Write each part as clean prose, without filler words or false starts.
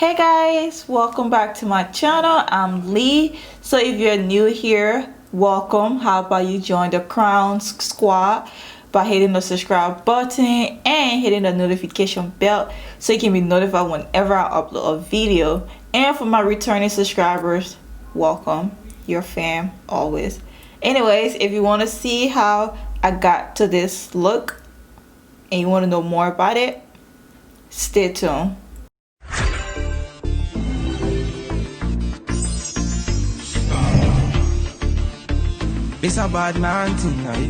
Hey guys, welcome back to my channel. I'm Lee. So if you're new here, welcome. How about you join the Crownz squad by hitting the subscribe button and hitting the notification bell so you can be notified whenever I upload a video. And for my returning subscribers, welcome. Your fam always. Anyways, if you want to see how I got to this look and you want to know more about it, stay tuned. It's a bad man tonight.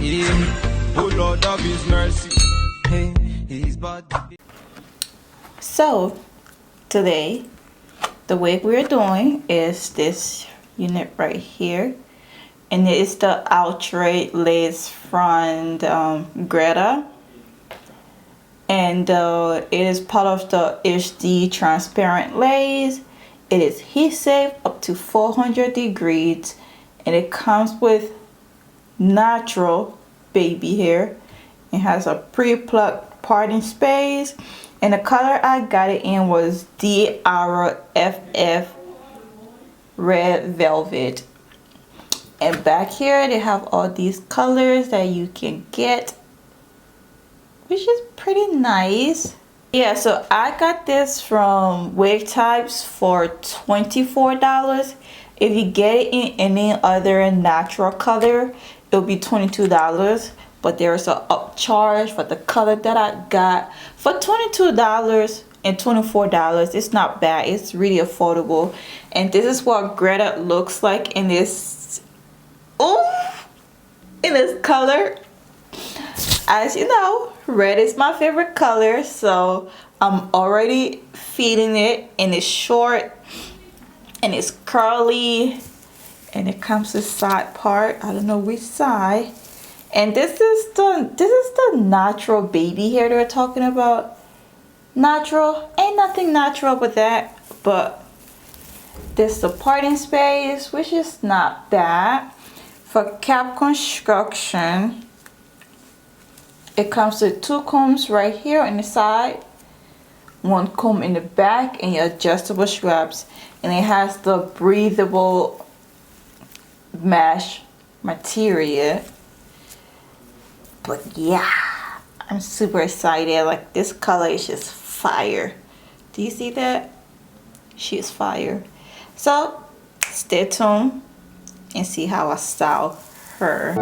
Oh Lord of His mercy. Hey, He's bad. So today, the wig we're doing is this unit right here, and it is the Outre lace front Greta, and it is part of the HD transparent lace. It is heat safe up to 400 degrees, and it comes with natural baby hair. It has a pre-plucked parting space, and the color I got it in was DRFF red velvet. And back here they have all these colors that you can get, which is pretty nice. Yeah, so I got this from Wig Types for $24. If you get it in any other natural color, it'll be $22, but there's an upcharge for the color that I got for $22 and $24. It's not bad. It's really affordable. And this is what Greta looks like in this color. As you know, red is my favorite color, so I'm already feeding it. And it's short and it's curly, and it comes to side part. I don't know which side. And this is the natural baby hair they're talking about. Natural, ain't nothing natural with that, but this is the parting space, which is not bad. For cap construction, it comes with two combs right here on the side, one comb in the back, and your adjustable straps, and it has the breathable mesh material. But yeah, I'm super excited. Like, this color is just fire. Do you see that? She's fire. So stay tuned and see how I style her.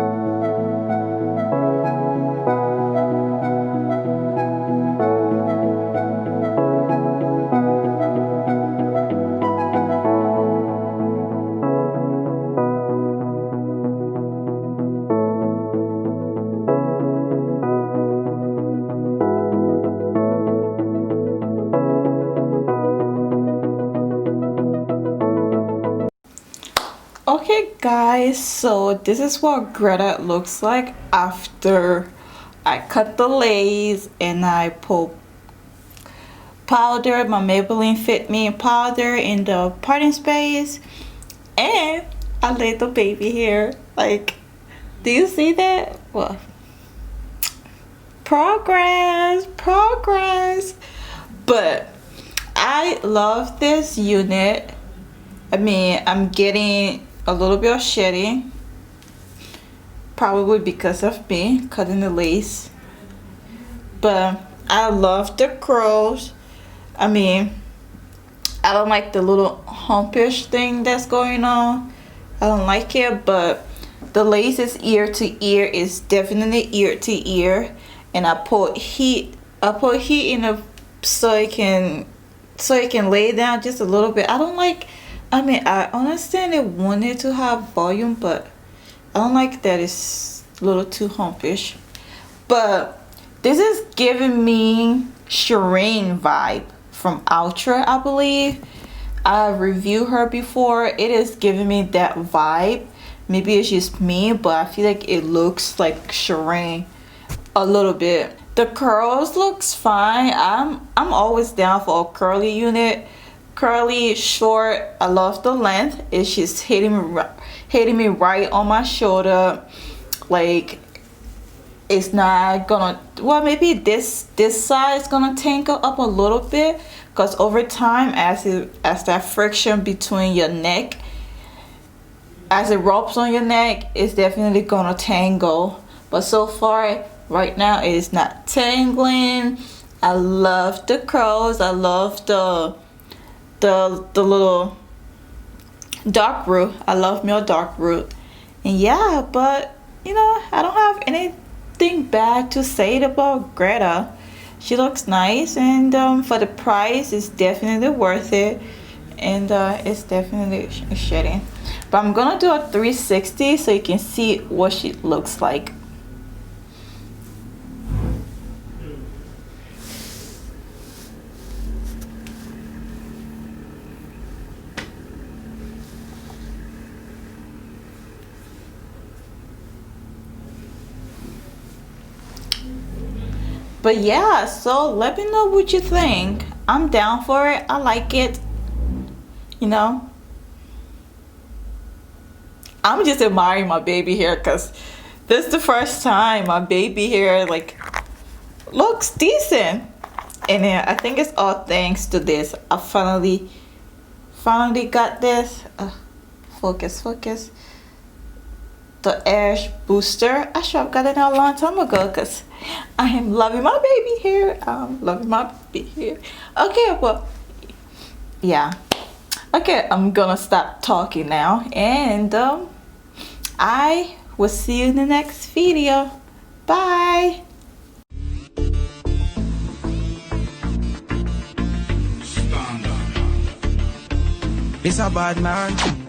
Okay guys, so this is what Greta looks like after I cut the lace and I put powder, my Maybelline Fit Me powder in the parting space, and I laid the baby hair. Like, do you see that? Well, progress. But I love this unit. I mean, I'm getting a little bit of shedding, probably because of me cutting the lace, but I love the curls. I mean, I don't like the little humpish thing that's going on. I don't like it, but the lace is ear to ear. It's definitely ear to ear, and I put heat in it so it can lay down just a little bit. I mean, I understand they wanted to have volume, but I don't like that it's a little too humpish. But this is giving me Shireen vibe from Outre, I believe. I've reviewed her before. It is giving me that vibe. Maybe it's just me, but I feel like it looks like Shireen a little bit. The curls looks fine. I'm always down for a curly unit. Curly, short. I love the length. It's just hitting me right on my shoulder. Like, it's not gonna, well, maybe this side is gonna tangle up a little bit because over time, as that friction between your neck, as it rubs on your neck, it's definitely gonna tangle. But so far right now it is not tangling. I love the curls. I love the little dark root. I love me a dark root. And yeah, but you know, I don't have anything bad to say about Greta. She looks nice, and for the price, it's definitely worth it, and it's definitely shedding. But I'm gonna do a 360 so you can see what she looks like. But yeah, so let me know what you think. I'm down for it. I like it. You know, I'm just admiring my baby hair because this is the first time my baby hair like looks decent. And I think it's all thanks to this. I finally got this. Focus. The Ash Booster. I should have got it a long time ago because I am loving my baby hair. I'm loving my baby hair. Okay, well, yeah. Okay, I'm gonna stop talking now, and I will see you in the next video. Bye. It's a bad man.